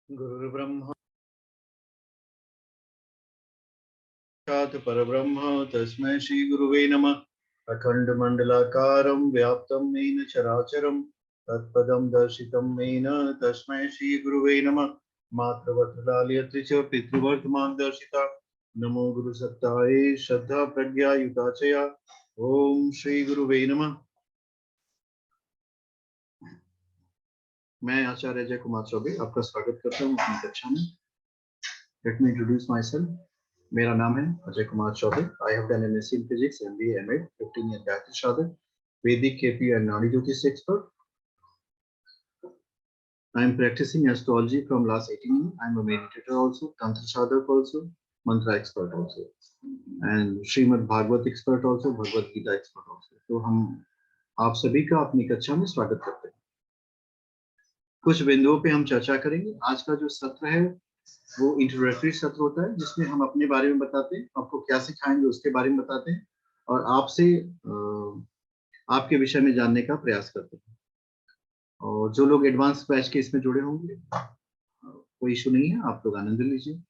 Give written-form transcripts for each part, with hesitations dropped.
गुरुर्ब्रह्मा साक्षात् परब्रह्म तस्मै श्री गुरुवे नमः। अखण्डमण्डलाकारं व्याप्तं येन चराचरं तत्पदं दर्शितं येन तस्मै श्री गुरुवे नमः। मातृवत्सलालयत्र च पितृवर्तमां दर्शिता नमो गुरुसत्ताये श्रद्धा प्रज्ञा युताचया। ओम श्री गुरुवे नमः। मैं आचार्य अजय कुमार चौबे आपका स्वागत करता हूँ अपनी कक्षा में। Let me introduce myself. मेरा नाम है Ajay Kumar Chaubey. I have done MSc in physics, MBA, MEd, 15 year Gayatri Shraddha, Vedic, KP and Nadi Jyotish expert. I am practicing astrology from last 18 years. I am a meditator also, Tantra Sadhak also, Mantra expert also, and Srimad Bhagavad expert also, Bhagavad Gita expert also. तो हम आप सभी का अपनी कक्षा में स्वागत करते हैं। कुछ बिंदुओं पे हम चर्चा करेंगे। आज का जो सत्र है वो इंट्रोडक्टरी सत्र होता है, जिसमें हम अपने बारे में बताते हैं, आपको क्या सिखाएंगे उसके बारे में बताते हैं और आपसे आपके विषय में जानने का प्रयास करते हैं। और जो लोग एडवांस बैच के इसमें जुड़े होंगे कोई इशू नहीं है, आप लोग आनंद लीजिए।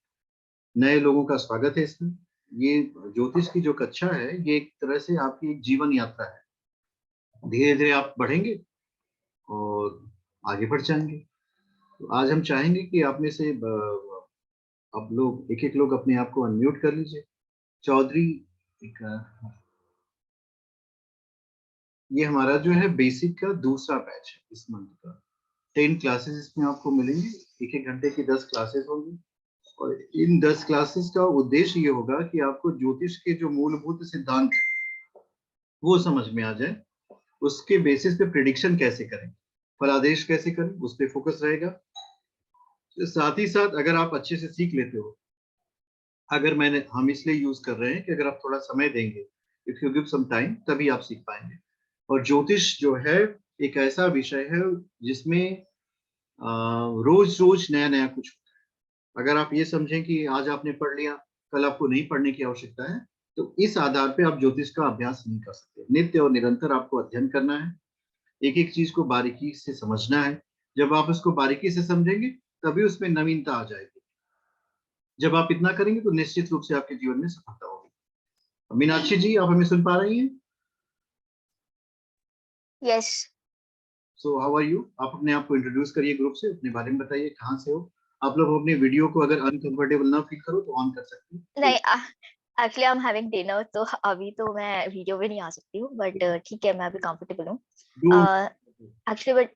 नए लोगों का स्वागत है इसमें। ये ज्योतिष की जो कक्षा है ये एक तरह से आपकी एक जीवन यात्रा है। धीरे धीरे आप बढ़ेंगे और आगे बढ़ जाएंगे। तो आज हम चाहेंगे कि आप में से आप लोग एक लोग अपने आप को अनम्यूट कर लीजिए। चौधरी, ये हमारा जो है बेसिक का दूसरा बैच है इस मंथ का। 10 क्लासेस इसमें आपको मिलेंगे। एक घंटे की 10 क्लासेस होंगी और इन 10 क्लासेस का उद्देश्य ये होगा कि आपको ज्योतिष के जो मूलभूत सिद्धांत है वो समझ में आ जाए। उसके बेसिस पे प्रिडिक्शन कैसे करें, फलादेश कैसे करें, उस पर फोकस रहेगा। साथ ही साथ अगर आप अच्छे से सीख लेते हो, हम इसलिए यूज कर रहे हैं कि अगर आप थोड़ा समय देंगे, if you give some time, तभी आप सीख पाएंगे। और ज्योतिष जो है एक ऐसा विषय है जिसमें रोज रोज नया नया कुछ होता है। अगर आप ये समझें कि आज आपने पढ़ लिया, कल आपको नहीं पढ़ने की आवश्यकता है, तो इस आधार पे आप ज्योतिष का अभ्यास नहीं कर सकते। नित्य और निरंतर आपको अध्ययन करना है, एक एक चीज को बारीकी से समझना है। जब आप उसको बारीकी से समझेंगे तभी उसमें नवीनता आ जाएगी। जब आप इतना करेंगे तो निश्चित रूप से आपके जीवन में सफलता होगी। मीनाक्षी जी, आप हमें सुन पा रही हैं? Yes. So how are you? आप अपने आप को इंट्रोड्यूस करिए ग्रुप से, अपने बारे में बताइए, कहाँ से हो आप लोग। अपने वीडियो को अगर अनकंफर्टेबल ना फील करो तो ऑन कर सकते हैं। नहीं, actually I am having dinner, तो अभी तो मैं वीडियो में नहीं आ सकती हूँ, बट ठीक है, मैं अभी कंफर्टेबल हूँ। एक्चुअली बट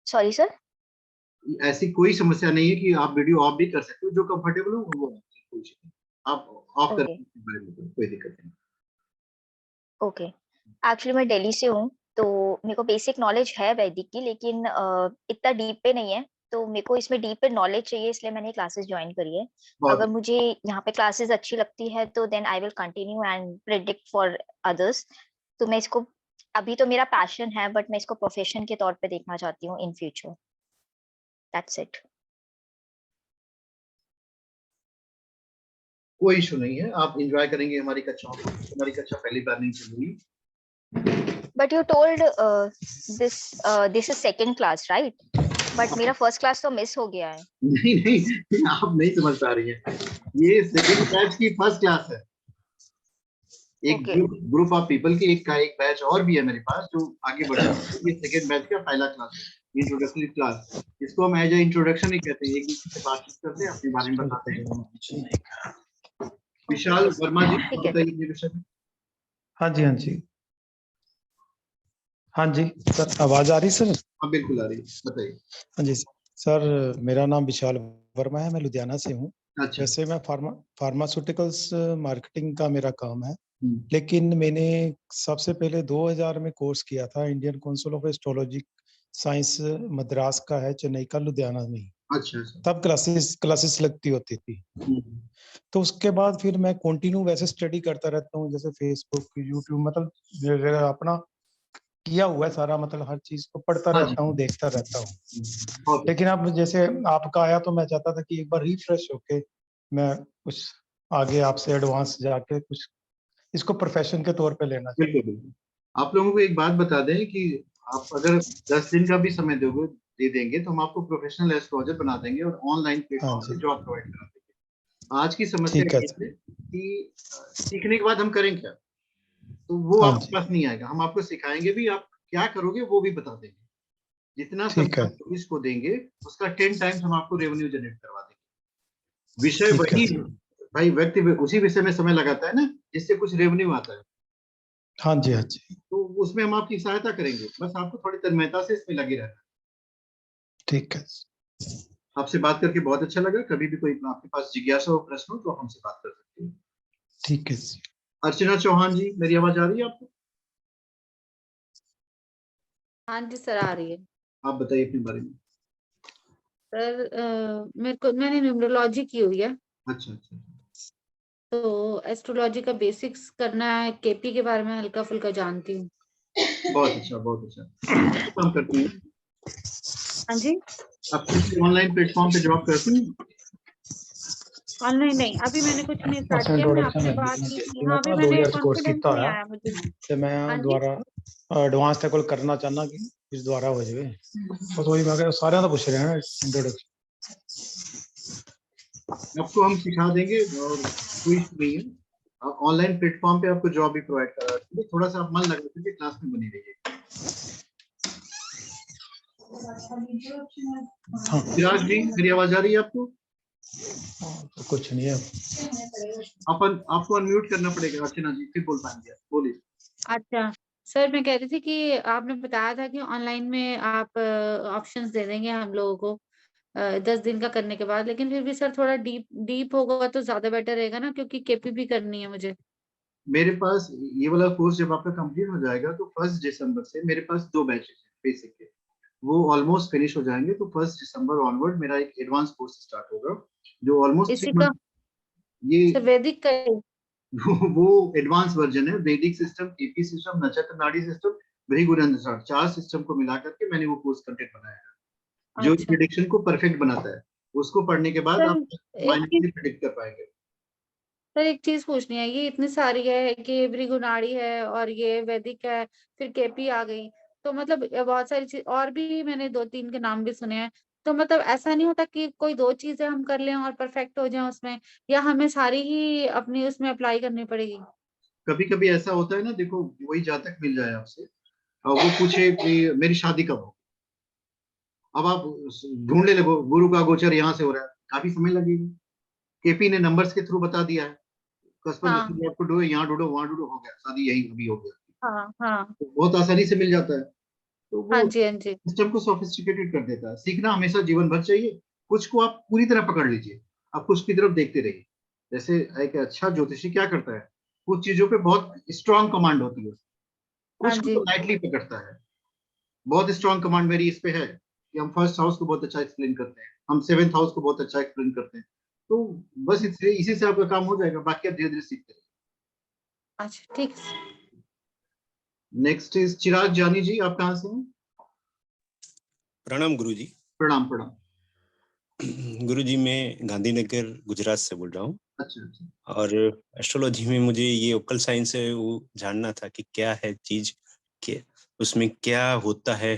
सॉरी सर, ऐसी कोई समस्या नहीं है कि आप वीडियो ऑफ भी कर सकते हो। जो कंफर्टेबल हो वो आप ऑफ कर कोई दिक्कत नहीं। ओके। एक्चुअली मैं दिल्ली से हूँ, तो मेरे को बेसिक नॉलेज है वैदिक की, लेकिन इतना डीप पे नहीं है। तो मेरे को इसमें डीप पे नॉलेज चाहिए, इसलिए मैंने क्लासेस ज्वाइन करी है। अगर मुझे यहाँ पे क्लासेस अच्छी लगती है तो then I will continue and predict for others. तो मैं इसको, अभी तो मेरा पैशन है, बट मैं इसको प्रोफेशन के तौर पे देखना चाहती हूँ इन फ्यूचर। That's it. कोई इशू नहीं है, आप एंजॉय करेंगे हमारी कक्षाओं को। हमारी कक्षा पहली बार नहीं चलेगी। But you told this is second class, right? But मेरा फर्स्ट क्लास तो मिस हो गया है। नहीं नहीं, आप नहीं समझ पा रही हैं। ये सेकंड बैच की फर्स्ट क्लास है। एक ग्रुप ऑफ पीपल की एक बैच और भी है मेरे पास जो आगे बढ़ रहा है। ये सेकंड बैच का पहला क्लास है, इंट्रोडक्टरी क्लास। इसको हम एज ए इंट्रोडक्शन ही कहते हैं। एक दूसरे से बातचीत करते हैं, अपने बारे में बताते हैं। विशाल वर्मा जी, बताइए विषय में। हाँ जी, हाँ जी, हाँ जी सर, आवाज आ रही सर? हाँ बिल्कुल आ रही है, बताइए। हाँ जी सर, मेरा नाम विशाल वर्मा है, मैं लुधियाना से हूँ। अच्छा। वैसे मैं फार्मास्यूटिकल्स मार्केटिंग का मेरा काम है, लेकिन मैंने सबसे पहले 2000 में कोर्स किया था Indian council of astrology science, Madras का है, चेन्नई का, लुधियाना में। अच्छा। तब क्लासेस लगती होती थी। तो उसके बाद फिर मैं कंटिन्यू वैसे स्टडी करता रहता हूँ, जैसे फेसबुक, यूट्यूब, मतलब अपना किया हुआ है सारा, मतलब हर चीज को पढ़ता रहता हूँ, देखता रहता हूँ। लेकिन अब जैसे आपका आया तो मैं चाहता था कि एक बार रिफ्रेश होके मैं कुछ आगे आपसे एडवांस जाके कुछ इसको प्रोफेशन के तौर पे लेना चाहिए। बिल्कुल। आप लोगों को एक बात बता दें कि आप अगर 10 दिन का भी समय दोगे, दे देंगे तो हम आपको प्रोफेशनल एस्ट्रोलॉजर बना देंगे और ऑनलाइन हाँ प्लेटफॉर्म पे जी, जॉब प्रोवाइड करा देंगे। आज की समस्या ठीक है ये सर। है कि सीखने के बाद हम करें क्या, तो वो हाँ आपके जी, पास नहीं आएगा। हम आपको सिखाएंगे भी, आप क्या करोगे वो भी बता देंगे। जितना ठीक समय है, आप ज्योतिष को देंगे उसका 10 टाइम्स हम आपको रेवेन्यू जनरेट करवा देंगे। विषय ठीक है वही, सर। भाई व्यक्ति उसी विषय में समय लगाता है ना जिससे कुछ रेवेन्यू आता है, हाँ जी, हाँ जी, तो उसमें हम आपकी सहायता करेंगे। बस आपको थोड़ी तन्मयता से इसमें लगे रहना ठीक है, है। आपसे बात करके बहुत अच्छा लगा। कभी भी कोई आपके पास जिज्ञासा हो, प्रश्न हो तो हमसे बात कर सकते हैं। ठीक है सर। अर्चना चौहान जी, मेरी आवाज आ रही है आपको? हाँ जी सर, आ रही है। आप बताइए अपने बारे में। सर मैंने न्यूमरोलॉजी की हुई है, अच्छा अच्छा। तो एस्ट्रोलॉजी का बेसिक्स करना है, केपी के बारे में हल्का फुल्का जानती हूँ। बहुत अच्छा बहुत अच्छा। क्या काम करती हैं हाँ जी। आप? किसी ऑनलाइन प्लेटफॉर्म पे जॉब करती हैं? ऑनलाइन नहीं, अभी मैंने कुछ नहीं स्टार्ट बस किया। मैंने इंट्रोडक्शन आपसे है बात की थी, मैं हाँ, अभी तो 2 मैंने इयर्स कोर्स कॉन्फिडेंस ਕੀਤਾ नहीं ਹੋਇਆ आया मुझे। ਤੇ ਮੈਂ हाँ जी। ਦੁਬਾਰਾ ਐਡਵਾਂਸ ਤੇ ਕੋਲ ਕਰਨਾ ਚਾਹਨਾ ਕਿ ਇਸ ਦੁਆਰਾ ਹੋ ਜਾਵੇ। ਬਸ ਉਹੀ ਮੈਂ ਕਿਹਾ ਸਾਰਿਆਂ ਦਾ ਪੁੱਛ ਰਿਹਾ ਨਾ ਇੰਟਰੋਡਕਸ਼ਨ। आपको हम सिखा देंगे और कोई इशू नहीं है। आप ऑनलाइन प्लेटफॉर्म पे आपको जॉब भी प्रोवाइड करा देंगे। थोड़ा सा आप मन लगा दीजिए, क्लास में बनी रहिए। हाँ, चिराग जी, मेरी आवाज आ रही है आपको? तो कुछ नहीं है। अपन आपको अनम्यूट करना पड़ेगा अर्चना जी, फिर बोल पाएंगे आप। बोलिए। अच्छा सर, मैं कह रही थी कि आपने बताया था कि ऑनलाइन में आप ऑप्शंस दे देंगे हम लोगों को 10 दिन का करने के बाद, लेकिन फिर भी सर थोड़ा डीप डीप होगा तो ज्यादा बेटर रहेगा ना, क्योंकि केपी भी करनी है मुझे। मेरे पास ये वाला कोर्स जब आपका कंप्लीट हो जाएगा तो 1 दिसंबर से मेरे पास 2 बैचेस हैं बेसिक के, वो ऑलमोस्ट फिनिश हो जाएंगे। तो 1 दिसंबर ऑनवर्ड मेरा एक एडवांस कोर्स स्टार्ट होगा जो ऑलमोस्ट इसी 3 का मंथ। ये सर वैदिक का वो एडवांस वर्जन है। वैदिक सिस्टम, केपी सिस्टम, नक्षत्र नाड़ी सिस्टम, भृगुरंध्र, 4 सिस्टम को मिला करके मैंने वो कोर्स कंटेंट बनाया है जो अच्छा प्रिडिक्शन को परफेक्ट बनाता है। उसको पढ़ने के बाद सर, आप एक चीज माइनसली प्रिडिक्ट कर पाएंगे। सर एक चीज पूछनी है, ये इतनी सारी है कि भृगुनाड़ी है और ये वैदिक है, फिर केपी आ गई, तो मतलब बहुत सारी चीज और भी मैंने 2-3 के नाम भी सुने हैं। तो मतलब ऐसा नहीं होता कि कोई 2 चीजें हम कर लें और परफेक्ट हो जाएं उसमें, या हमें सारी ही अपनी उसमें अप्लाई करनी पड़ेगी? कभी कभी ऐसा होता है ना, देखो वही जातक मिल जाए आपसे और वो पूछे कि मेरी शादी कब हो। अब आप ढूंढने लगो गुरु का गोचर यहाँ से हो रहा है, काफी समय लगेगा। केपी ने नंबर्स के थ्रू बता दिया है, कस्टमर हाँ नंबर आपको ढूंढो, यहाँ ढूंढो वहां ढूंढो, हो गया शादी यही अभी हो गया। हाँ हाँ। तो बहुत आसानी से मिल जाता है। तो हाँ वो जी, हाँ जी। सिस्टम को सोफिस्टिकेटेड कर देता है। सीखना हमेशा जीवन भर चाहिए। कुछ को आप पूरी तरह पकड़ लीजिए, आप कुछ की तरफ देखते रहिए। जैसे एक अच्छा ज्योतिषी क्या करता है, कुछ चीजों पे बहुत स्ट्रांग कमांड होती है, हाँ कुछ को जी। तो लाइटली पकड़ता है। बहुत स्ट्रांग कमांड मेरी इस पे है कि हम फर्स्ट हाउस को बहुत अच्छा एक्सप्लेन करते हैं, हम सेवेंथ हाउस को बहुत अच्छा एक्सप्लेन करते हैं। तो बस इसी से आपका काम हो जाएगा, बाकी आप धीरे धीरे सीखते रहिए। अच्छा ठीक है। नेक्स्ट इज चिराग जानी जी, आप कहाँ से हैं? प्रणाम गुरुजी। प्रणाम प्रणाम। गुरुजी, मैं गांधीनगर गुजरात से बोल रहा हूँ। अच्छा अच्छा। और एस्ट्रोलॉजी में मुझे ये ओकल साइंस है वो जानना था कि क्या है चीज, क्या उसमें क्या होता है,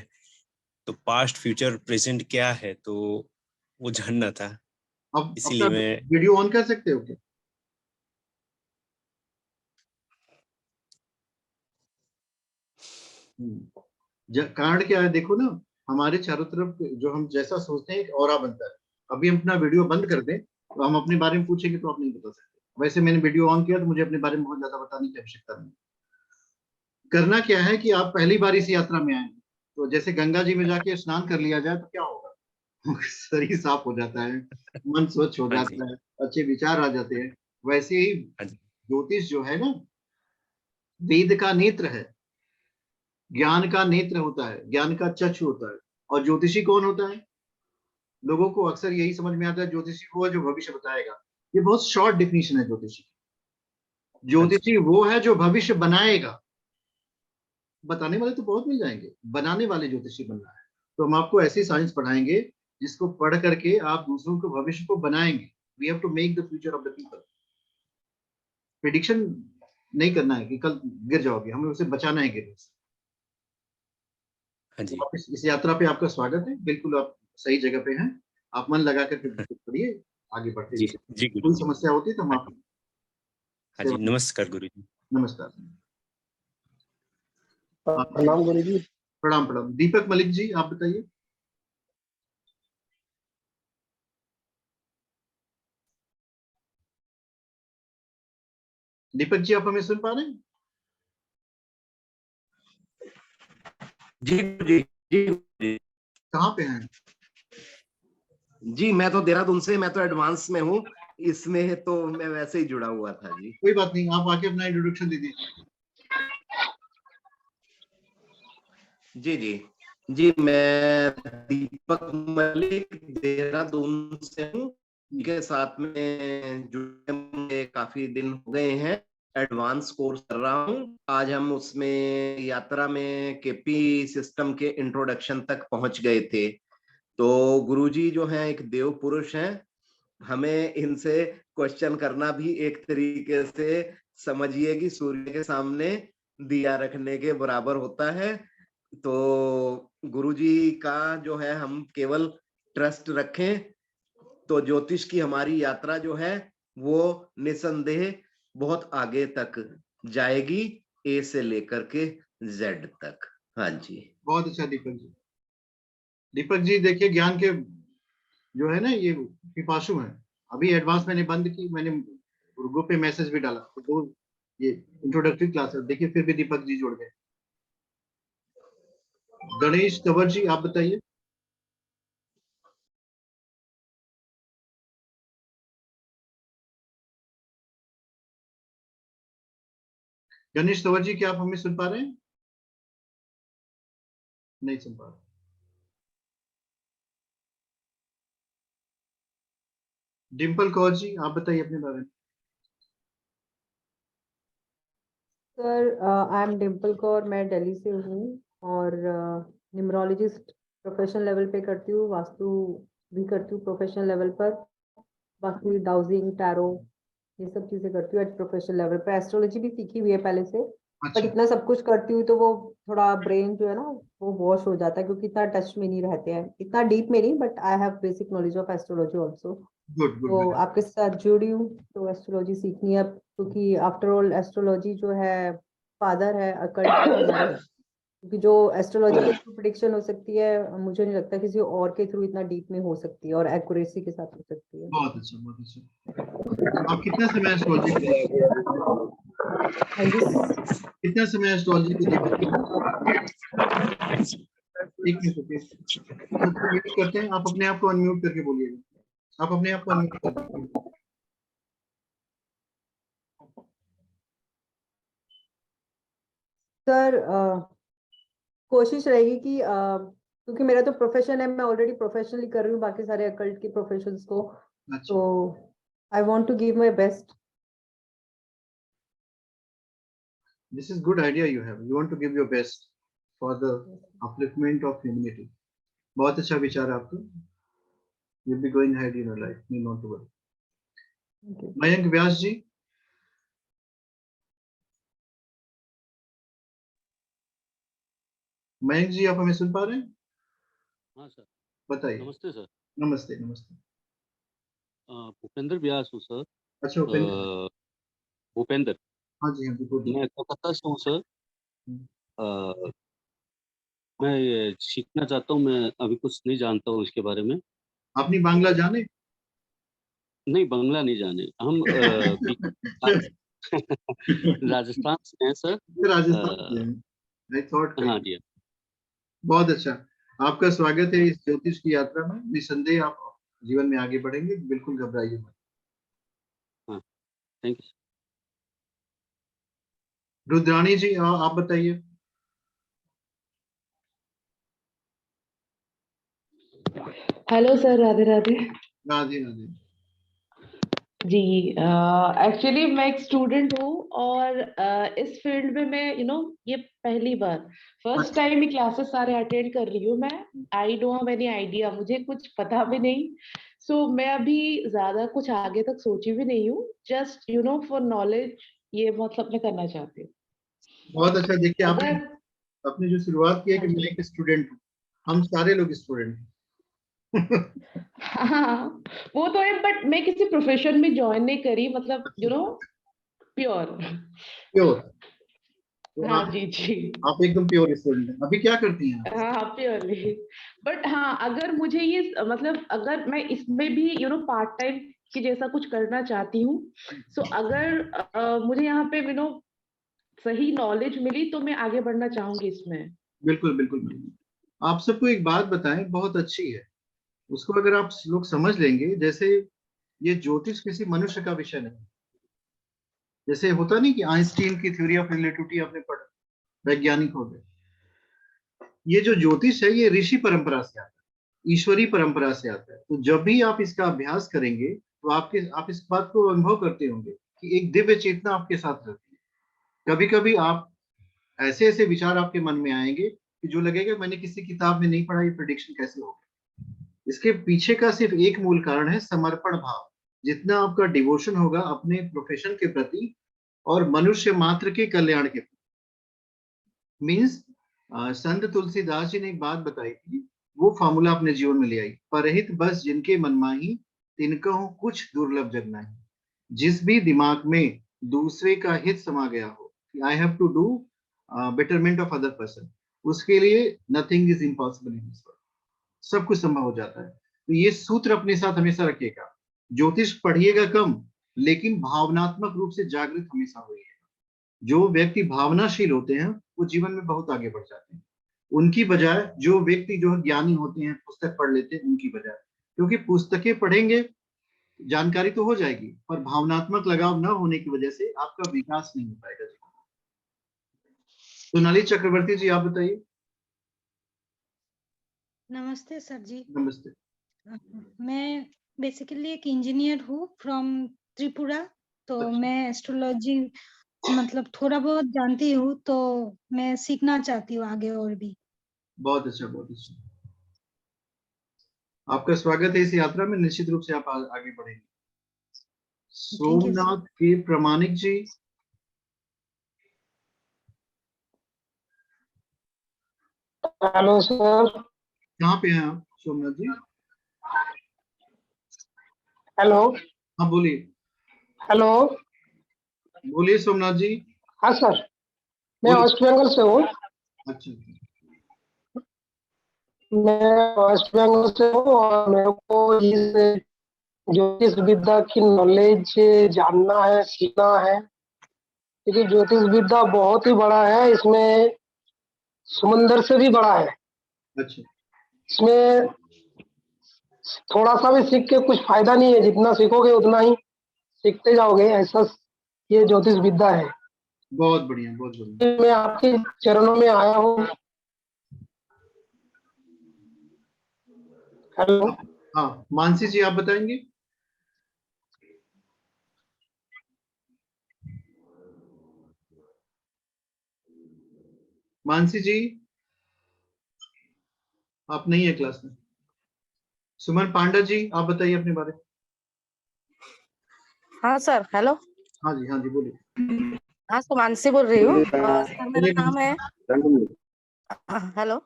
तो पास्ट फ्यूचर प्रेजेंट क्या है, तो वो जानना था, अब अपना इसीलिए मैं। वीडियो ऑन कर सकते हो क्या? कारण क्या है देखो ना, हमारे चारों तरफ जो हम जैसा सोचते हैं एक ऑरा बनता है। अभी हम अपना वीडियो बंद कर दें तो हम अपने बारे में पूछेंगे तो आप नहीं बता सकते। वैसे मैंने वीडियो ऑन किया तो मुझे अपने बारे में बहुत ज्यादा बताने की आवश्यकता नहीं। करना क्या है कि आप पहली बार इस यात्रा में आए हैं, तो जैसे गंगा जी में जाके स्नान कर लिया जाए तो क्या होगा शरीर साफ हो जाता है, मन स्वच्छ हो हाँ जी। जाता है, अच्छे विचार आ जाते हैं। वैसे ही हाँ जी। ज्योतिष जो है ना, वेद का नेत्र है, ज्ञान का नेत्र होता है, ज्ञान का चक्षु होता है। और ज्योतिषी कौन होता है? लोगों को अक्सर यही समझ में आता है ज्योतिषी वो है जो भविष्य बताएगा। ये बहुत शॉर्ट डिफिनेशन है ज्योतिषी। हाँ जी। ज्योतिषी वो है जो भविष्य बनाएगा। बताने वाले तो बहुत मिल जाएंगे, बनाने वाले ज्योतिषी बनना है। तो हम आपको ऐसी साइंस पढ़ाएंगे जिसको पढ़ करके आप दूसरों को भविष्य को बनाएंगे। We have to make the future of the people. Prediction नहीं करना है कि कल गिर जाओगे, हमें उसे बचाना है गिरने से। हाँ जी। तो इस यात्रा पे आपका स्वागत है, बिल्कुल आप सही जगह पे हैं। आप मन लगा कर पढ़िए, आगे बढ़ते जी रहिए। जी कोई गुरु जी। समस्या होती है तो हम हाँ आपकी जी, हाँ जी, सेवा में। नमस्कार गुरु जी। नमस्कार। प्रणाम गुरु जी। प्रणाम प्रणाम। दीपक मलिक जी, आप बताइए। दीपक जी, आप हमें सुन पा रहे हैं? जी जी जी कहाँ पे हैं? जी, मैं तो देहरादून से, मैं तो एडवांस में हूँ इसमें, तो मैं वैसे ही जुड़ा हुआ था जी। कोई बात नहीं, आप आके अपना इंट्रोडक्शन दे दीजिए। जी जी जी, मैं दीपक मलिक देहरादून से हूँ, के साथ में जुड़े मुझे काफी दिन हो गए हैं। एडवांस कोर्स कर रहा हूँ। आज हम उसमें यात्रा में केपी सिस्टम के इंट्रोडक्शन तक पहुंच गए थे। तो गुरुजी जो है एक देव पुरुष हैं, हमें इनसे क्वेश्चन करना भी एक तरीके से समझिए कि सूर्य के सामने दिया रखने के बराबर होता है। तो गुरुजी का जो है हम केवल ट्रस्ट रखें तो ज्योतिष की हमारी यात्रा जो है वो निसंदेह बहुत आगे तक जाएगी, ए से लेकर के जेड तक। हाँ जी, बहुत अच्छा दीपक जी। दीपक जी देखिए, ज्ञान के जो है ना ये पिपासु हैं। अभी एडवांस मैंने बंद की, मैंने ग्रुप पे मैसेज भी डाला, तो वो ये इंट्रोडक्टरी क्लास है, देखिए फिर भी दीपक जी जुड़ गए। गणेश कंवर जी, आप बताइए। गणेश कंवर जी, क्या आप हमें सुन पा रहे हैं? नहीं सुन पा रहे। डिम्पल कौर जी, आप बताइए अपने बारे में। Sir, I am Dimple Kaur, मैं दिल्ली से हूँ और न्यूमरोलॉजिस्ट प्रोफेशनल लेवल पे करती हूँ, वास्तु भी करती हूँ प्रोफेशनल लेवल पर, बाकी डाउजिंग, टैरो, ये सब चीज़ें करती हूँ एट प्रोफेशनल लेवल पर। एस्ट्रोलॉजी भी सीखी हुई है पहले से, बट अच्छा, इतना सब कुछ करती हूँ तो वो थोड़ा ब्रेन जो है ना वो वॉश हो जाता है, क्योंकि इतना टच में नहीं रहते हैं, इतना डीप में नहीं, but I have basic knowledge of astrology also. Good good तो गुड। आपके साथ जुड़ी हूँ तो एस्ट्रोलॉजी सीखनी है, क्योंकि आफ्टर ऑल एस्ट्रोलॉजी जो है फादर है अकल्ट का हमारे, क्योंकि जो एस्ट्रोलॉजी के थ्रू प्रिडिक्शन हो सकती है, मुझे नहीं लगता किसी और के थ्रू इतना डीप में हो सकती है और एक्यूरेसी के साथ हो सकती है। बहुत अच्छा, बहुत अच्छा। आप कितना समय एस्ट्रोलॉजी को देते हैं? हाँ जी। कितना समय एस्ट्रोलॉजी को देते हैं? एक मिनट रुकिए, सबको म्यूट करते हैं, आप अपने आप को अनम्यूट करके बोलिएगा। आप अपने आप को अनम्यूट कर दीजिए। सर, कोशिश रहेगी कि क्योंकि मेरा तो प्रोफेशन है, मैं ऑलरेडी प्रोफेशनली कर रही हूँ बाकी सारे अकल्ट के प्रोफेशंस को, अच्छा, तो I want to give my best. this is good idea you have. You want to give your best for the upliftment of humanity. बहुत अच्छा विचार है आपका। You'll be going ahead in your life. Need not to worry. Mayank व्यास जी, मयंक जी, आप हमें सुन पा रहे हैं? हाँ सर, बताइए। नमस्ते सर। नमस्ते नमस्ते। भूपेंद्र व्यास हूँ सर। अच्छा, उपेंद्र। भूपेंद्र, हाँ जी, हाँ जी, बोलिए। मैं कोलकाता से हूँ सर। हम्म। अ, मैं ये सीखना चाहता हूँ, मैं अभी कुछ नहीं जानता हूँ इसके बारे में। आपने बांग्ला जाने? नहीं, बांग्ला नहीं जाने, हम राजस्थान से हैं सर। राजस्थान से हैं। I thought हाँ कहीं। जी। बहुत अच्छा, आपका स्वागत है इस ज्योतिष की यात्रा में। निसंदेह आप जीवन में आगे बढ़ेंगे, बिल्कुल घबराइए मत। हाँ, थैंक यू। रुद्राणी जी, आप बताइए। Hello sir, Radhe Radhe. राधे राधे। जी, एक्चुअली मैं एक स्टूडेंट हूँ और इस फील्ड में मैं ये पहली बार फर्स्ट टाइम ही क्लासेस सारे अटेंड कर रही हूँ मैं। I don't have any idea, मुझे कुछ पता भी नहीं। सो मैं अभी ज्यादा कुछ आगे तक सोची भी नहीं हूँ, जस्ट फॉर नॉलेज ये मतलब मैं करना चाहती हूँ। बहुत अच्छा। देखिए, आपने अगर आपने जो शुरुआत की है कि मैं एक स्टूडेंट हूँ, हम सारे लोग स्टूडेंट हैं। हाँ, वो तो है, बट मैं किसी प्रोफेशन में ज्वाइन नहीं करी, मतलब प्योर। प्योर। तो हाँ जी जी। आप एकदम प्योर स्टूडेंट हैं। अभी क्या करती हैं आप? हाँ प्योरली। बट हाँ, अगर मुझे ये मतलब अगर मैं इसमें भी पार्ट टाइम की जैसा कुछ करना चाहती हूँ, सो अगर मुझे यहाँ पे सही नॉलेज मिली तो मैं आगे बढ़ना चाहूंगी इसमें। बिल्कुल बिल्कुल बिल्कुल। आप सबको एक बात बताएं, बहुत अच्छी है, उसको अगर आप लोग समझ लेंगे, जैसे ये ज्योतिष किसी मनुष्य का विषय नहीं, जैसे होता नहीं कि आइंस्टीन की थ्योरी ऑफ रिलेटिविटी आपने पढ़ा, वैज्ञानिक हो गए। ये जो ज्योतिष है ये ऋषि परंपरा से आता है, ईश्वरी परंपरा से आता है। तो जब भी आप इसका अभ्यास करेंगे तो आप इस बात को अनुभव करते होंगे कि एक दिव्य चेतना आपके साथ रहती है। कभी कभी आप ऐसे ऐसे विचार आपके मन में आएंगे कि जो लगेगा मैंने किसी किताब में नहीं पढ़ा, ये प्रेडिक्शन कैसे हो गया। इसके पीछे का सिर्फ एक मूल कारण है समर्पण भाव। जितना आपका डिवोशन होगा अपने प्रोफेशन के प्रति और मनुष्य मात्र के कल्याण के प्रति, मीन्स संत तुलसीदास जी ने एक बात बताई थी, वो फॉर्मूला अपने जीवन में ले आई, परहित बस जिनके मन माही तिनकहु कुछ दुर्लभ जग नाही। जिस भी दिमाग में दूसरे का हित समा गया हो, I have to do betterment of other person, उसके लिए nothing is impossible in this world, सब कुछ संभव हो जाता है। तो ये सूत्र अपने साथ हमेशा रखिएगा। ज्योतिष पढ़िएगा कम, लेकिन भावनात्मक रूप से जागृत हमेशा होइएगा। जो व्यक्ति भावनाशील होते हैं वो जीवन में बहुत आगे बढ़ जाते हैं, उनकी बजाय जो व्यक्ति जो ज्ञानी होते हैं पुस्तक पढ़ लेते हैं उनकी बजाय। क्योंकि पुस्तकें पढ़ेंगे जानकारी तो हो जाएगी, पर भावनात्मक लगाव न होने की वजह से आपका विकास नहीं हो पाएगा जीवन में। सोनाली चक्रवर्ती जी, आप बताइए। नमस्ते सर जी। नमस्ते। मैं बेसिकली एक इंजीनियर हूँ फ्रॉम त्रिपुरा। तो मैं एस्ट्रोलॉजी मतलब थोड़ा बहुत जानती हूँ, तो मैं सीखना चाहती हूँ आगे और भी। बहुत अच्छा, बहुत अच्छा। आपका स्वागत है इस यात्रा में, निश्चित रूप से आप आगे बढ़ेंगे। सोमनाथ के प्रमाणिक जी। Hello sir. कहाँ पे हैं आप सोमनाथ जी? हेलो। हाँ बोलिए। हेलो। बोलिए सोमनाथ जी। हाँ सर, मैं वेस्ट बंगाल से हूँ। अच्छा। मैं वेस्ट बंगाल से हूँ और मेरे को इस ज्योतिष विद्या की नॉलेज जानना है, सीखना है, क्योंकि ज्योतिष विद्या बहुत ही बड़ा है, इसमें समुंदर से भी बड़ा है। अच्छा। इसमें थोड़ा सा भी सीख के कुछ फायदा नहीं है, जितना सीखोगे उतना ही सीखते जाओगे, ऐसा ये ज्योतिष विद्या है। बहुत बढ़िया, बहुत बढ़िया। मैं आपके चरणों में आया हूँ। हेलो। हाँ मानसी जी, आप बताएंगे। मानसी जी, आप नहीं है क्लास में। सुमन पांडा जी, आप बताइए अपने बारे में। हाँ सर, हेलो। हाँ जी, हाँ जी, बोलिए। हाँ सर, मानसी बोल रही हूँ। सर मेरा नाम है, हेलो।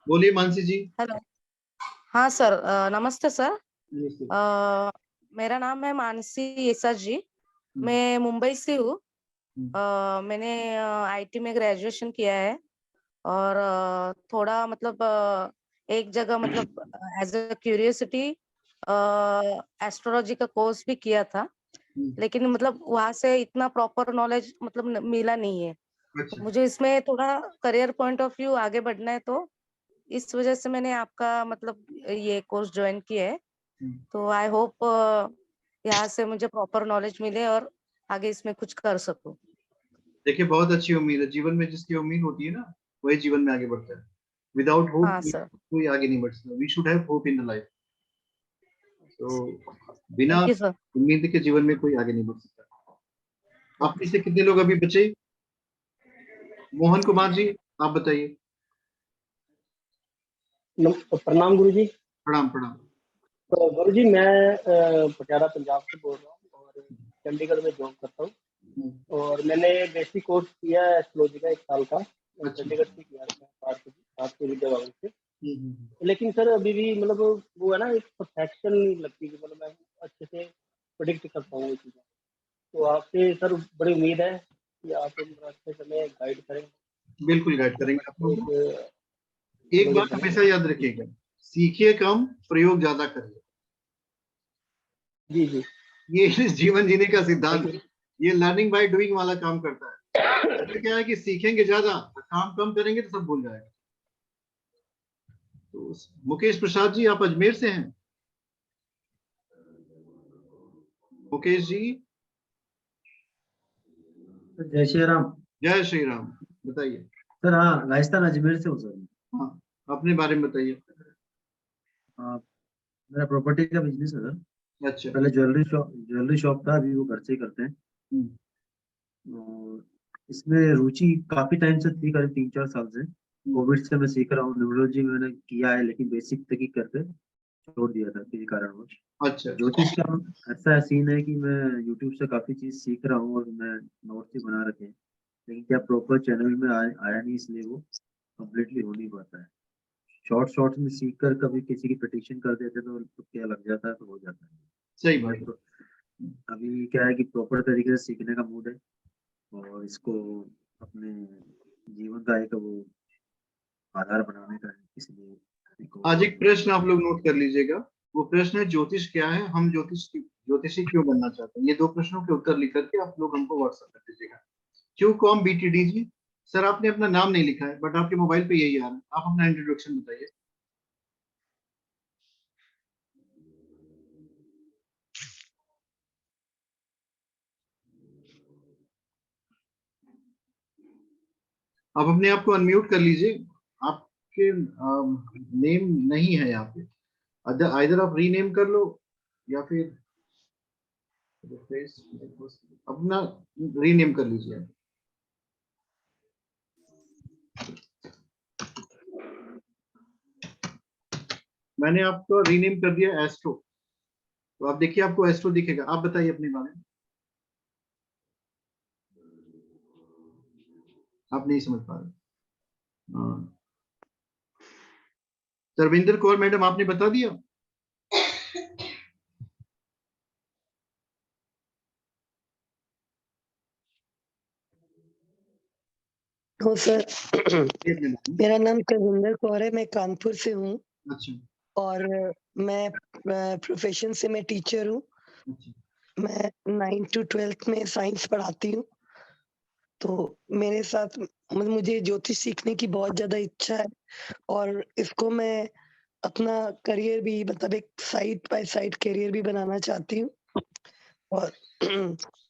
बोलिए मानसी जी। हेलो। हाँ सर, नमस्ते सर। नमस्ते। मेरा नाम है मानसी येसा जी। मैं मुंबई से हूँ। मैंने आईटी में ग्रेजुएशन किया है और थोड़ा मतलब एक जगह मतलब एज अ क्यूरियोसिटी एस्ट्रोलॉजी का कोर्स भी किया था, लेकिन मतलब वहां से इतना प्रॉपर नॉलेज मतलब मिला नहीं है। अच्छा। मुझे इसमें थोड़ा करियर पॉइंट ऑफ व्यू आगे बढ़ना है, तो इस वजह से मैंने आपका मतलब ये कोर्स ज्वाइन किया है। तो आई होप यहाँ से मुझे प्रॉपर नॉलेज मिले और आगे इसमें कुछ कर सकूं। देखिए, बहुत अच्छी उम्मीद है। जीवन में जिसकी उम्मीद होती है ना, वही जीवन में आगे बढ़ता है। विदाउट होप हाँ सर। कोई आगे नहीं बढ़ सकता। We should have hope in the life. तो बिना थैंक यू सर। उम्मीद के जीवन में कोई आगे नहीं बढ़ सकता। आप में से कितने लोग अभी बचे? मोहन कुमार जी, आप बताइए। प्रणाम गुरु जी। प्रणाम प्रणाम। तो गुरु जी, मैं पटियाला पंजाब से बोल रहा हूँ और चंडीगढ़ में जॉब करता हूँ। और मैंने बेसिक कोर्स किया है एस्ट्रोलॉजी का 1 साल का, चंडीगढ़ से किया। आपके विद्या भवन से। लेकिन सर अभी भी मतलब वो है ना, एक परफेक्शन नहीं लगती कि मतलब मैं अच्छे से प्रेडिक्ट कर पाऊँ ये चीज़ें। तो आपसे सर बड़ी उम्मीद है कि आप अच्छे से हमें गाइड करें। बिल्कुल गाइड करेंगे आप लोग। एक बात हमेशा याद रखिएगा, सीखिए कम, प्रयोग ज्यादा करिए। जी जी, ये जीवन जीने का सिद्धांत है। ये लर्निंग बाय डूइंग वाला काम करता है। इसमें क्या है कि सीखेंगे ज्यादा, काम कम करेंगे तो सब भूल जाएगा। तो मुकेश प्रसाद जी, आप अजमेर से हैं? मुकेश जी। जय श्री राम। जय श्री राम, बताइए। सर हाँ, राजस्थान अजमेर से हूँ सर। हाँ, अपने बारे में बताइए। मेरा प्रॉपर्टी का बिजनेस है सर। अच्छा। पहले ज्वेलरी शॉप था, अभी वो घर से ही करते हैं। और इसमें रुचि काफी टाइम से थी, करीब 3-4 साल से। कोविड से मैं सीख रहा हूँ। न्यूरोलॉजी मैंने किया है, लेकिन बेसिक तक ही करके छोड़ दिया था किसी कारणवश। अच्छा। ज्योतिष का ऐसा सीन है कि मैं यूट्यूब से काफी चीज सीख रहा हूँ और मैं नोट्स भी बना रखे हैं, लेकिन क्या प्रॉपर चैनल में आया नहीं, इसलिए वो कम्प्लीटली हो नहीं पाता है। शॉर्ट्स में सीख कर कभी किसी की पिटिशन कर देते तो क्या लग जाता है, तो हो जाता है। सही बात है। अभी क्या है कि प्रॉपर तरीके से सीखने का मूड है और इसको अपने जीवन का एक वो आधार बनाने का है, इसलिए आज एक प्रश्न आप लोग नोट कर लीजिएगा। वो प्रश्न है, ज्योतिष क्या है, हम ज्योतिषी क्यों बनना चाहते हैं। ये 2 प्रश्नों के उत्तर लिख करके आप लोग हमको व्हाट्सएप कर दीजिएगा। QCOM BTD जी। सर आपने अपना नाम नहीं लिखा है, बट आपके मोबाइल पे यही आ रहा है। आप अपना इंट्रोडक्शन बताइए। आप अपने आप को अनम्यूट कर लीजिए। आपके नेम नहीं है यहाँ पे। आइदर आप रीनेम कर लो या फिर अपना रीनेम कर लीजिए। मैंने आपको रीनेम कर दिया एस्ट्रो, तो आप देखिए आपको एस्ट्रो दिखेगा। आप बताइए अपने बारे में। आप नहीं समझ पा रहे। सरविंदर कौर मैडम, आपने बता दिया। तो सर मेरा नाम सरविंदर कौर है, मैं कानपुर से हूँ। अच्छा। और मैं प्रोफेशन से मैं टीचर हूँ। मैं 9th to 12th में साइंस पढ़ाती हूँ। तो मेरे साथ मुझे ज्योतिष सीखने की बहुत ज्यादा इच्छा है और इसको मैं अपना करियर भी, मतलब एक साइड बाय साइड करियर भी बनाना चाहती हूँ। और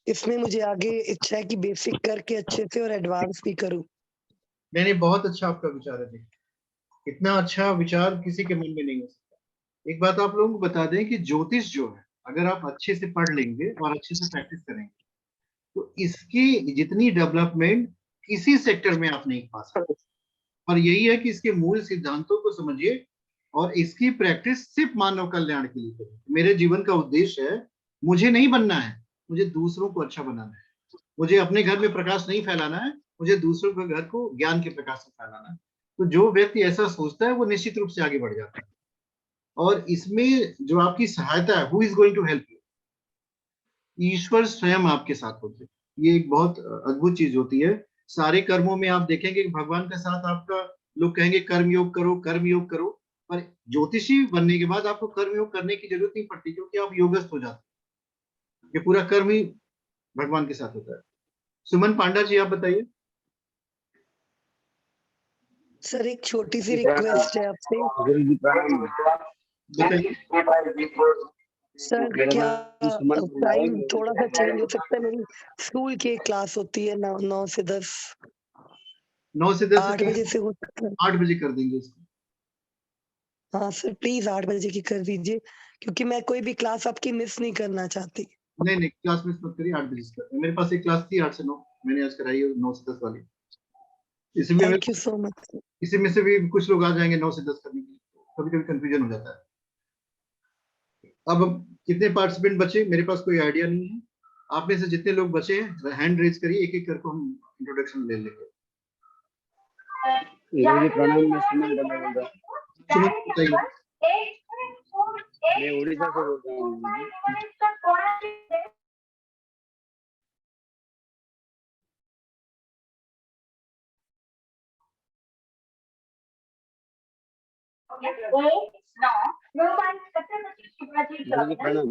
इसमें मुझे आगे इच्छा है कि बेसिक करके अच्छे से और एडवांस भी करूँ। मैंने बहुत अच्छा आपका विचार है। इतना अच्छा विचार किसी के मन में नहीं हो सकता। एक बात आप लोगों को बता दें कि ज्योतिष जो है, अगर आप अच्छे से पढ़ लेंगे और अच्छे से प्रैक्टिस करेंगे तो इसकी जितनी डेवलपमेंट किसी सेक्टर में आप नहीं पा सकते। और यही है कि इसके मूल सिद्धांतों को समझिए और इसकी प्रैक्टिस सिर्फ मानव कल्याण के लिए करिए। मेरे जीवन का उद्देश्य है, मुझे नहीं बनना है, मुझे दूसरों को अच्छा बनाना है। मुझे अपने घर में प्रकाश नहीं फैलाना है, मुझे दूसरों के घर को ज्ञान के प्रकाश से फैलाना है। तो जो व्यक्ति ऐसा सोचता है वो निश्चित रूप से आगे बढ़ जाता है। और इसमें जो आपकी सहायता है, who is going to help you, ईश्वर स्वयं आपके साथ होते हैं। ये एक बहुत अद्भुत चीज होती है। सारे कर्मों में आप देखेंगे कि भगवान का साथ आपका, लोग कहेंगे कर्म योग करो, कर्म योग करो, पर ज्योतिषी बनने के बाद आपको कर्म योग करने की जरूरत नहीं पड़ती, क्योंकि आप योगस्थ हो जाते हैं। ये पूरा कर्म ही भगवान के साथ होता है। सुमन पांडा जी, आप बताइए। सर एक छोटी सी रिक्वेस्ट है आपसे। सर क्या टाइम थोड़ा सा चेंज हो सकता है? मेरी स्कूल की क्लास होती है 9 से 10। 9 से 10 8 बजे से हो सकता है? 8 बजे कर देंगे इसको। हाँ सर, प्लीज 8 बजे की कर दीजिए, क्योंकि मैं कोई भी क्लास आपकी मिस नहीं करना चाहती। नहीं, क्लास मिस मत करिए, 8 बजे से करते हैं। मेरे पास एक क्लास थी 8 से 9, मैंने आज कराई है 9 से 10 वाली। इसमें थैंक यू सो मच। इसी में से भी कुछ लोग आ जाएंगे 9 से 10 करने के लिए, कभी कभी कंफ्यूजन हो जाता है। अब कितने पार्टिसिपेंट बचे, मेरे पास कोई आइडिया नहीं है। आप में से जितने लोग बचे हैं हैंड रेज करिए, एक एक करके हम इंट्रोडक्शन ले लेंगे। गुरुजी प्रणाम, मैं सुमन बोल रहा हूँ। सुमन बताइए। मैं उड़ीसा से बोल रहा हूँ। गुरुजी प्रणाम।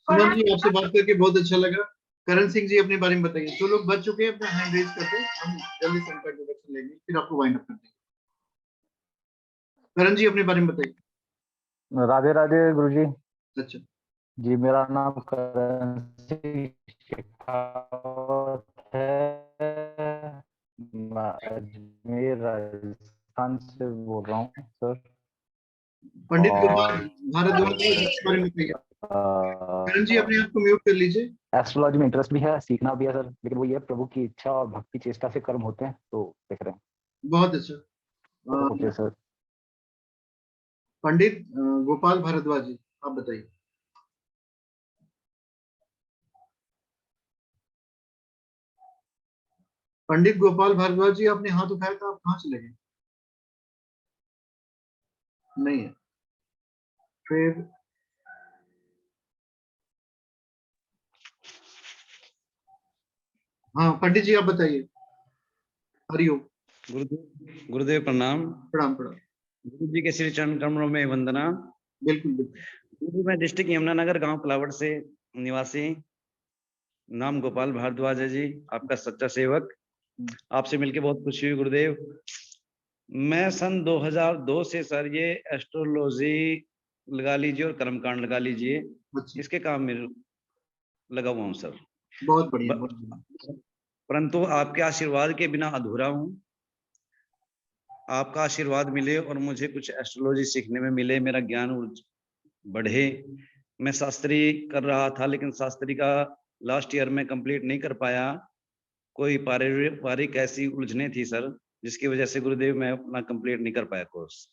सुमन जी आपसे बात करके बहुत अच्छा लगा। करण सिंह जी अपने बारे में बताइए। जो लोग बच चुके हैं अपना हैंड रेज कर दें, हम जल्दी से उनका इंट्रोडक्शन लेंगे, फिर आपको वाइंड अप कर देंगे। करण जी अपने बारे में बताइए। राधे राधे गुरुजी। अच्छा जी, मेरा नाम करण सिंह शेखावत है। मैं अजमेर राजस्थान से बोल रहा हूँ सर। पंडित गोपाल और भारद्वाज जी अपने बारे में बताइए। करण जी अपने आप को म्यूट कर लीजिए। एस्ट्रोलॉजी में इंटरेस्ट भी है, सीखना भी है सर, लेकिन वो ये प्रभु की इच्छा और भक्ति चेष्टा से कर्म होते हैं, तो देख रहे हैं। बहुत अच्छा। Okay sir. पंडित गोपाल भारद्वाज जी आप बताइए। पंडित गोपाल भारद्वाज जी आपने हाथ उठाया था, आप कहाँ चले गए? नहीं है। फिर हाँ पंडित जी आप बताइए। हरिओम। गुरुदेव प्रणाम। प्रणाम प्रणाम। गुरु जी के श्री चरण कमलों में वंदना। बिल्कुल बिल्कुल। गुरु मैं डिस्ट्रिक्ट यमुनानगर गांव पलावट से निवासी, नाम गोपाल भारद्वाज है जी, आपका सच्चा सेवक। आपसे मिलके बहुत खुशी हुई गुरुदेव। मैं सन 2002 से सर ये एस्ट्रोलॉजी लगा लीजिए और कर्मकांड लगा लीजिए, इसके काम में लगा हुआ हूँ सर। बहुत बढ़िया बहुत बढ़िया। परंतु आपके आशीर्वाद के बिना अधूरा हूँ। आपका आशीर्वाद मिले और मुझे कुछ एस्ट्रोलॉजी सीखने में मिले, मेरा ज्ञान बढ़े। मैं शास्त्री कर रहा था, लेकिन शास्त्री का लास्ट ईयर में कंप्लीट नहीं कर पाया। कोई पारिवारिक ऐसी उलझने थी सर, जिसकी वजह से गुरुदेव मैं अपना कंप्लीट नहीं कर पाया कोर्स।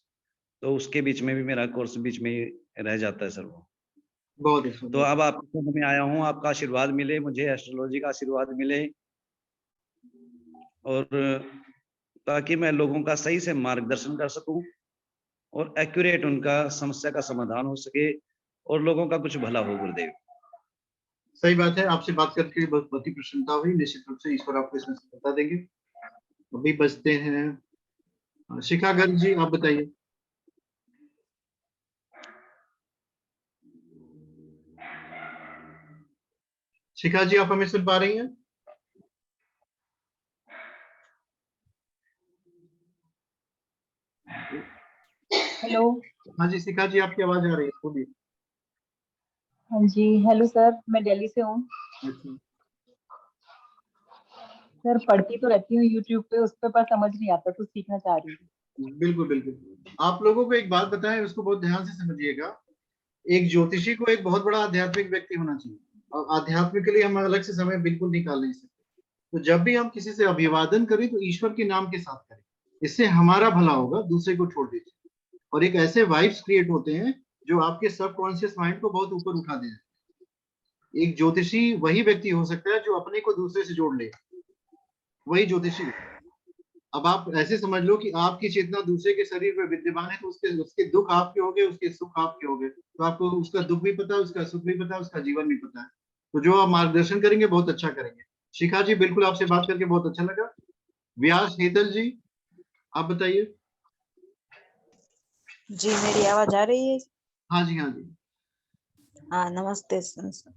तो उसके बीच में भी मेरा कोर्स बीच में ही रह जाता है सर वो। बहुत अच्छा। तो अब आपके में आया हूँ, आपका आशीर्वाद मिले मुझे, एस्ट्रोलॉजी का आशीर्वाद मिले, और ताकि मैं लोगों का सही से मार्गदर्शन कर सकूं और एक्यूरेट उनका समस्या का समाधान हो सके और लोगों का कुछ भला हो गुरुदेव। सही बात है, आपसे बात करके बहुत ही प्रसन्नता हुई। निश्चित रूप से ईश्वर आपको इसमें सफलता देंगे। अभी बचते हैं शिखा गर्ग जी, आप बताइए। शिखा जी आप हमें सुन पा रही हैं? हेलो। हाँ जी शिखा जी आपकी आवाज आ रही है, बोलिए। हाँ जी हेलो सर, मैं दिल्ली से हूँ। सर पढ़ती तो रहती हूँ यूट्यूब पे, उस पर समझ नहीं आता तो सीखना चाह रही हूँ। बिल्कुल बिल्कुल। आप लोगों को एक बात बताएं, उसको बहुत ध्यान से समझिएगा। एक ज्योतिषी को एक बहुत बड़ा आध्यात्मिक व्यक्ति होना चाहिए, और आध्यात्मिक के लिए हम अलग से समय बिल्कुल निकाल नहीं सकते। तो जब भी हम किसी से अभिवादन करें तो ईश्वर के नाम के साथ करें, इससे हमारा भला होगा, दूसरे को छोड़ दीजिए। और एक ऐसे वाइब्स क्रिएट होते हैं जो आपके सबकॉन्शियस माइंड को बहुत ऊपर उठा देते हैं। एक ज्योतिषी वही व्यक्ति हो सकता है जो अपने को दूसरे से जोड़ ले, वही ज्योतिषी। अब आप ऐसे समझ लो कि आपकी चेतना दूसरे के शरीर में विद्यमान है, तो उसके दुख आपके हो गए, उसके सुख आपके हो गए, तो आपको उसका दुख भी पता है, उसका सुख भी पता है, उसका जीवन भी पता है। तो जो आप मार्गदर्शन करेंगे बहुत अच्छा करेंगे। शिखा जी बिल्कुल आपसे बात करके बहुत अच्छा लगा। व्यास हेतल जी आप बताइए। जी मेरी आवाज आ रही है? हाँ जी हाँ जी। हाँ नमस्ते नमस्ते।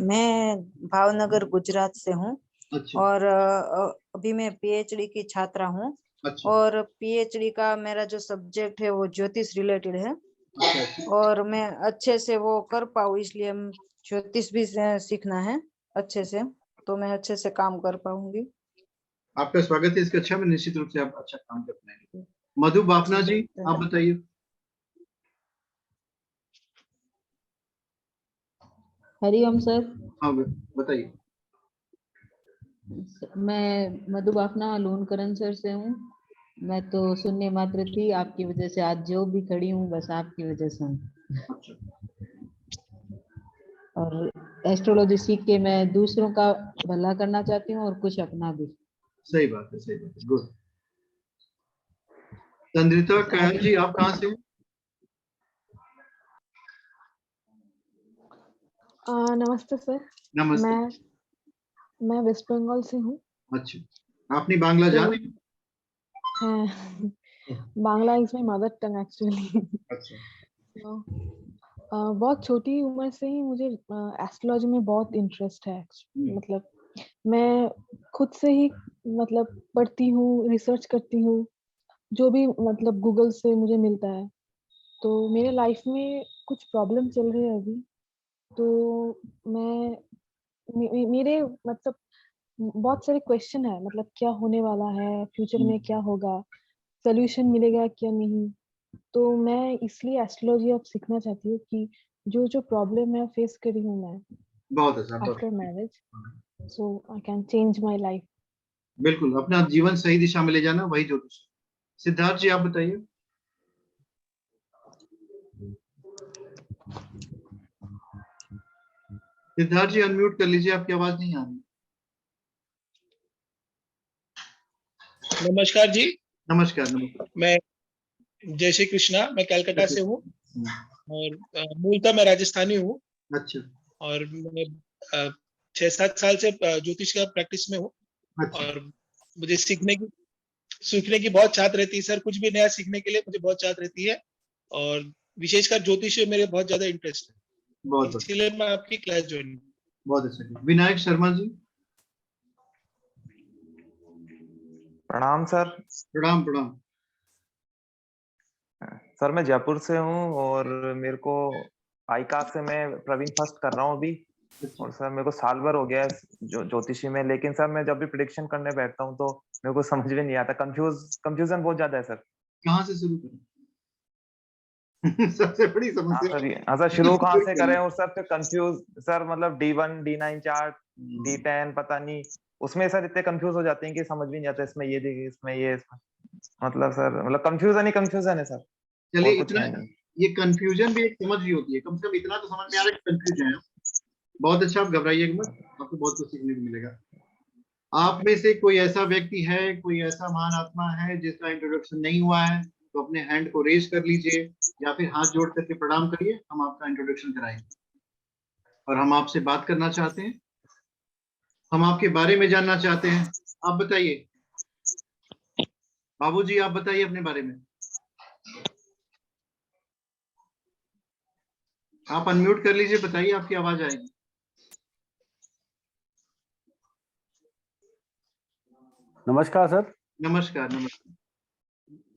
मैं भावनगर गुजरात से हूँ। अच्छा। और अभी मैं पीएचडी की छात्रा हूँ। अच्छा। और पीएचडी का मेरा जो सब्जेक्ट है वो ज्योतिष रिलेटेड है। अच्छा। और मैं अच्छे से वो कर पाऊँ, इसलिए ज्योतिष भी सीखना है अच्छे से, तो मैं अच्छे से काम कर पाऊंगी। आपका स्वागत है इस कक्षा में, निश्चित रूप से आप अच्छा काम कर पाएंगे। मधु बाफना जी आप बताइए। हरिओम सर। हाँ बताइए। मैं मधु बाफना लोनकरण सर से हूँ। मैं तो शून्य मात्र थी, आपकी वजह से आज जो भी खड़ी हूँ बस आपकी वजह से हूँ। और एस्ट्रोलॉजी सीख के मैं दूसरों का भला करना चाहती हूँ और कुछ अपना भी। सही बात है, सही बात है, गुड। तंद्रिता कयाल जी, आप कहाँ से हो? नमस्ते सर। नमस्ते। मैं वेस्ट बंगाल से हूँ। अच्छा, आपने बांग्ला जाने? Bangla is my mother tongue actually. अच्छा। बहुत छोटी उम्र से ही मुझे एस्ट्रोलॉजी में बहुत इंटरेस्ट है। मतलब मैं खुद से ही मतलब पढ़ती हूँ, रिसर्च करती हूँ, जो भी मतलब गूगल से मुझे मिलता है। तो मेरे लाइफ में कुछ प्रॉब्लम चल रही है अभी, तो मेरे मतलब बहुत सारे क्वेश्चन है, मतलब क्या होने वाला है, फ्यूचर में क्या होगा, सोल्यूशन मिलेगा क्या नहीं। तो मैं इसलिए एस्ट्रोलॉजी अब सीखना चाहती हूँ कि जो प्रॉब्लम मैं फेस कर रही हूँ मैं बहुत अच्छा, after marriage, so I can change my life. बिल्कुल, अपना जीवन सही दिशा में ले जाना, वही ज्योतिष। सिद्धार्थ जी, आप बताइए। सिद्धार्थ जी अनम्यूट कर लीजिए, आपकी आवाज नहीं आ रही। नमस्कार जी। नमस्कार। नमस्कार। मैं जय श्री कृष्णा, मैं कलकत्ता से हूँ और मूलतः मैं राजस्थानी हूँ। अच्छा। और मैं 6-7 साल से ज्योतिष का प्रैक्टिस में हूँ। अच्छा। और मुझे सीखने की बहुत चाहत रहती है सर। कुछ भी नया सीखने के लिए मुझे बहुत चाहत रहती है और विशेषकर ज्योतिष में मेरे बहुत ज्यादा इंटरेस्ट है, बहुत इसलिए मैं आपकी क्लास ज्वाइन। बहुत अच्छा। विनायक शर्मा जी। प्रणाम सर। प्रणाम प्रणाम। सर मैं जयपुर से हूँ और मेरे को आईकाक से मैं प्रवीण फर्स्ट कर रहा हूँ अभी। और सर मेरे को साल भर हो गया है ज्योतिषी में, लेकिन सर मैं जब भी प्रेडिक्शन करने बैठता हूँ तो मेरे को समझ में नहीं आता, कंफ्यूजन बहुत ज्यादा है सर। कहाँ से शुरू करें? सबसे बड़ी समस्या। हाँ सर, शुरू कहाँ से करें? और सर फिर कंफ्यूज सर, मतलब D1 D9 चार्ट D10 पता नहीं, उसमें सर इतने कंफ्यूज हो जाते हैं कि समझ भी नहीं आता इसमें ये देखिए, इसमें ये, मतलब सर मतलब कंफ्यूजन है सर। चलिए, और कुछ इतना है नहीं। ये कंफ्यूजन भी एक समझ ही होती है, कम से कम इतना तो समझ में आ रहा है कि कंफ्यूजन है। बहुत अच्छा, आप घबराइएगा मत, आपको बहुत कुछ सीखने को मिलेगा। आप में से कोई ऐसा व्यक्ति है, कोई ऐसा महान आत्मा है जिसका इंट्रोडक्शन नहीं हुआ है, तो अपने हैंड को रेज कर लीजिए या फिर हाथ जोड़ करके प्रणाम करिए, हम आपका इंट्रोडक्शन कराएंगे। और हम आपसे बात करना चाहते हैं, हम आपके बारे में जानना चाहते हैं। आप बताइए बाबूजी, आप बताइए अपने बारे में। आप अनम्यूट कर लीजिए, बताइए, आपकी आवाज आएगी। नमस्कार सर। नमस्कार। नमस्कार।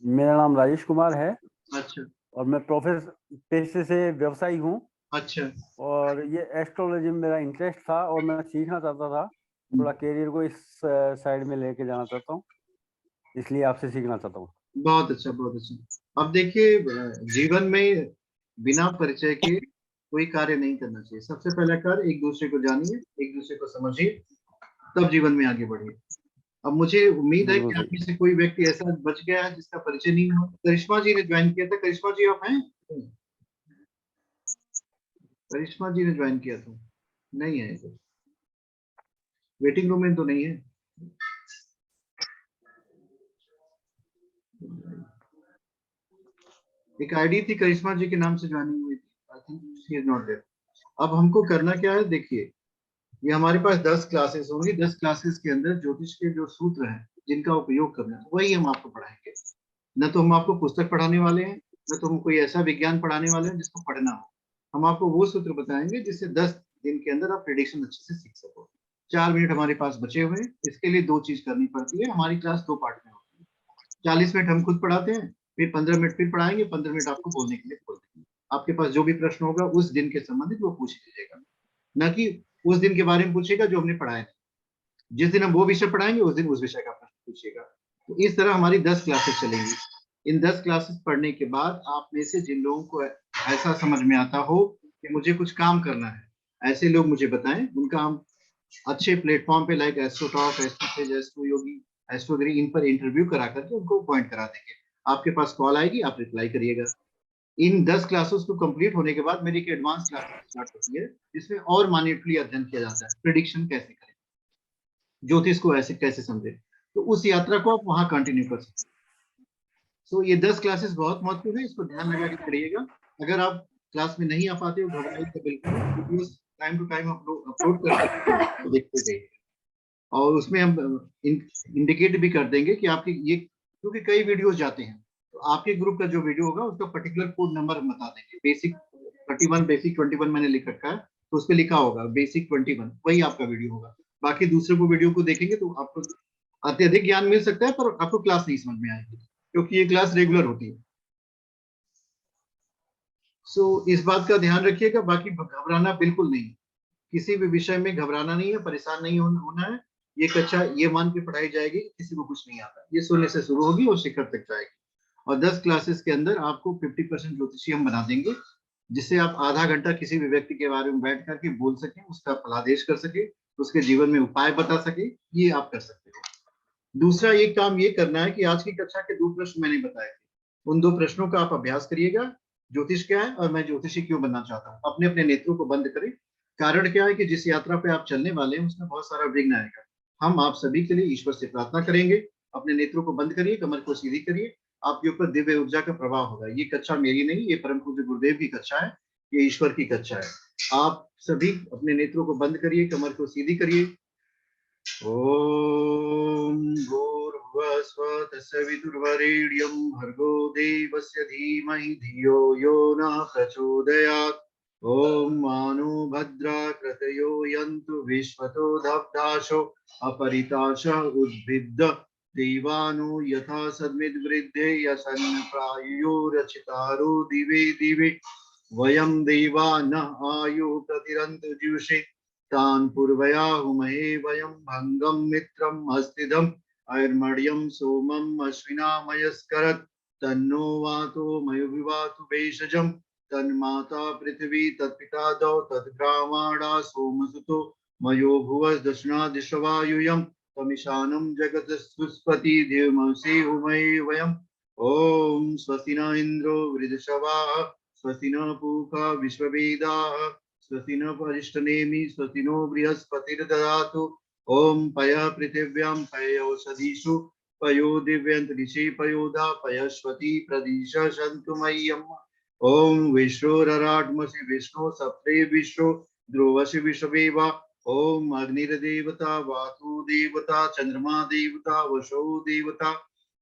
मेरा नाम राजेश कुमार है। अच्छा। और मैं पेशे से व्यवसायी हूँ। अच्छा। और ये एस्ट्रोलॉजी में मेरा इंटरेस्ट था और मैं सीखना चाहता था, थोड़ा करियर को इस साइड में लेके जाना चाहता हूँ, इसलिए आपसे सीखना चाहता हूँ। बहुत अच्छा, बहुत अच्छा। अब देखिए, जीवन में बिना परिचय के कोई कार्य नहीं करना चाहिए। सबसे पहला कार्य, एक दूसरे को जानिए, एक दूसरे को समझिए, तब जीवन में आगे बढ़िए। अब मुझे उम्मीद है कि आप में से कोई व्यक्ति ऐसा बच गया है जिसका परिचय नहीं हुआ। करिश्मा जी ने ज्वाइन किया था। करिश्मा जी, आप हैं? करिश्मा जी ने ज्वाइन किया था, नहीं है तो वेटिंग रूम में तो नहीं है। एक आईडी थी करिश्मा जी के नाम से ज्वाइनिंग हुई थी। I think she is not there. अब हमको करना क्या है, देखिए, ये हमारे पास 10 क्लासेस होंगी। 10 क्लासेस के अंदर ज्योतिष के जो सूत्र हैं जिनका उपयोग करना है, वही हम आपको पढ़ाएंगे। न तो हम आपको पुस्तक पढ़ाने वाले हैं, न तो हम कोई ऐसा विज्ञान पढ़ाने वाले हैं जिसको पढ़ना हो। हम आपको वो सूत्र बताएंगे जिससे 10 दिन के अंदर आप प्रेडिक्शन अच्छे से सीख सको। 4 मिनट हमारे पास बचे हुए हैं। इसके लिए 2 चीज करनी पड़ती है। हमारी क्लास 2 पार्ट में होती है। 40 मिनट हम खुद पढ़ाते हैं, फिर 15 मिनट फिर पढ़ाएंगे, 15 मिनट आपको बोलने के लिए खोल देंगे। आपके पास जो भी प्रश्न होगा उस दिन के संबंधित वो पूछ लीजिएगा, न कि उस दिन के बारे में पूछेगा जो हमने पढ़ाया है। जिस दिन हम वो विषय पढ़ाएंगे उस दिन उस विषय का प्रश्न पूछिएगा। तो इस तरह हमारी 10 क्लासेस चलेंगी। इन 10 क्लासेस पढ़ने के बाद आप में से जिन लोगों को ऐसा समझ में आता हो कि मुझे कुछ काम करना है, ऐसे लोग मुझे बताएं। उनका हम अच्छे प्लेटफॉर्म पे लाइक एस्ट्रोटॉक, एस्ट्रोसेज, एस्ट्रो योगी, एस्ट्रोगिरी, इन पर इंटरव्यू करा करके उनको अपॉइंट करा देंगे। आपके पास कॉल आएगी, आप रिप्लाई करिएगा। इन 10 क्लासेस को कंप्लीट होने के बाद मेरी एक एडवांस क्लास स्टार्ट होती है, जिसमें और माइन्यूटली अध्ययन किया जाता है। प्रेडिक्शन कैसे करें, ज्योतिष को ऐसे कैसे समझें, तो उस यात्रा को आप वहां कंटिन्यू कर सकते हैं। सो ये 10 क्लासेस बहुत महत्वपूर्ण है, इसको ध्यान लगा के पढ़िएगा। अगर आप क्लास में नहीं आ पाते हो घबराइए तो बिल्कुल नहीं, videos time to time upload करते रहिए, देखते रहिए। और उसमें हम इंडिकेट भी कर देंगे कि आपके ये, क्योंकि कई वीडियोस जाते हैं, तो आपके ग्रुप का जो वीडियो होगा उसका पर्टिकुलर कोड नंबर हम बता देंगे। बेसिक 31 बेसिक 21 मैंने लिख रखा है, तो उस पर लिखा होगा बेसिक 21, वही आपका वीडियो होगा। बाकी दूसरे को वीडियो को देखेंगे तो आपको अत्यधिक ज्ञान मिल सकता है, पर आपको क्लास नहीं समझ में आएगी, क्योंकि ये क्लास रेगुलर होती है। सो इस बात का ध्यान रखिएगा। बाकी घबराना बिल्कुल नहीं, किसी भी विषय में घबराना नहीं है, परेशान नहीं होना है। ये कक्षा ये मान के पढ़ाई जाएगी किसी को कुछ नहीं आता, ये शून्य से शुरू होगी और शिखर तक जाएगी। और 10 क्लासेस के अंदर आपको 50% ज्योतिषी हम बना देंगे, जिससे आप आधा घंटा किसी भी व्यक्ति के बारे में बैठ करके बोल सके, उसका फलादेश कर सके, उसके जीवन में उपाय बता सके, ये आप कर सकते हो। दूसरा एक काम ये करना है कि आज की कक्षा के 2 प्रश्न मैंने बताए थे, उन 2 प्रश्नों का आप अभ्यास करिएगा। ज्योतिष क्या है और मैं ज्योतिषी क्यों बनना चाहता हूँ। अपने अपने नेत्रों को बंद करें। कारण क्या है कि जिस यात्रा पे आप चलने वाले हैं उसमें बहुत सारा विघ्न आएगा। हम आप सभी के लिए ईश्वर से प्रार्थना करेंगे। अपने नेत्रों को बंद करिए, कमर को सीधी करिए, आपके ऊपर दिव्य ऊर्जा का प्रभाव होगा। ये कक्षा मेरी नहीं, ये परम पूज्य गुरुदेव की कक्षा है, ये ईश्वर की कक्षा है। आप सभी अपने नेत्रों को बंद करिए, कमर को सीधी करिए। ओम भूर्भुवस्सुः तत्सवितुर्वरेण्यं भर्गो देवस्य धीमहि धियो यो नः प्रचोदयात्। ओम मानो भद्रा कृतयो यन्तु विश्वतो दब्धाशो अपरिताशः उद्भिद्य देवानो यथा सद्मिद्वृद्धे यसन् प्रायुः रचितारो दिवे दिवे वयं देवा नः आयुः प्रतिरन्तु जुषे तान् पूर्वयाहुमहे वयं भंगं मित्रम् अस्तिदम् आयुर्मण्यं सोमम् अश्विनामयस्करत् तन्नो वातो मयुविवातु भेषजम् तन्माता पृथिवी तत्पिता दौ तद्ग्रामाणा सोमसुतो मयो भुवस् दक्षिणादिशवायुयम् तमिशानं जगतस्पति देवमंसि हुमहे वयम्। ओम स्वस्ति न इंद्रो वृद्धशवाः स्वस्ति न पूषा विश्ववेदाः स्वस्ति न परिष्टनेमि स्वस्ति नो बृहस्पतिर्ददातु। ओम पयः पृथिव्यां पयौषधीषु पयो दिव्यन्तरिक्षे पयोदा पयस्वती प्रदिश सन्तु मह्यम्। ओम विश्वोरराट्मसि विष्णु सप्ते विश्व ध्रुवसि विश्ववेवा। ओम अग्निर्देवता वातु देवता चंद्रमा देवता वशो देवता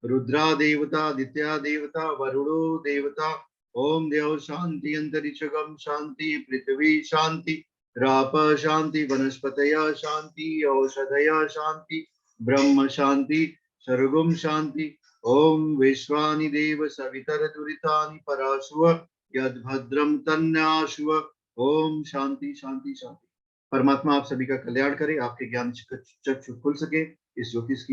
रुद्रा देवता आदित्या देवता वरुणो देवता। ओम देव शांति अंतरिक्षगम शांति पृथ्वी शांति राप शांति वनस्पतय शांति औषधय शांति ब्रह्म शांति सर्वगुम शांति। ओम विश्वानि देव सवितर दुरितानि पराशुव यद्भद्रम तन्नाशुव। ओम शांति शांति शांति। परमात्मा आप सभी का कल्याण करे, आपके ज्ञान चक्षु खुल सके। इस ज्योतिष की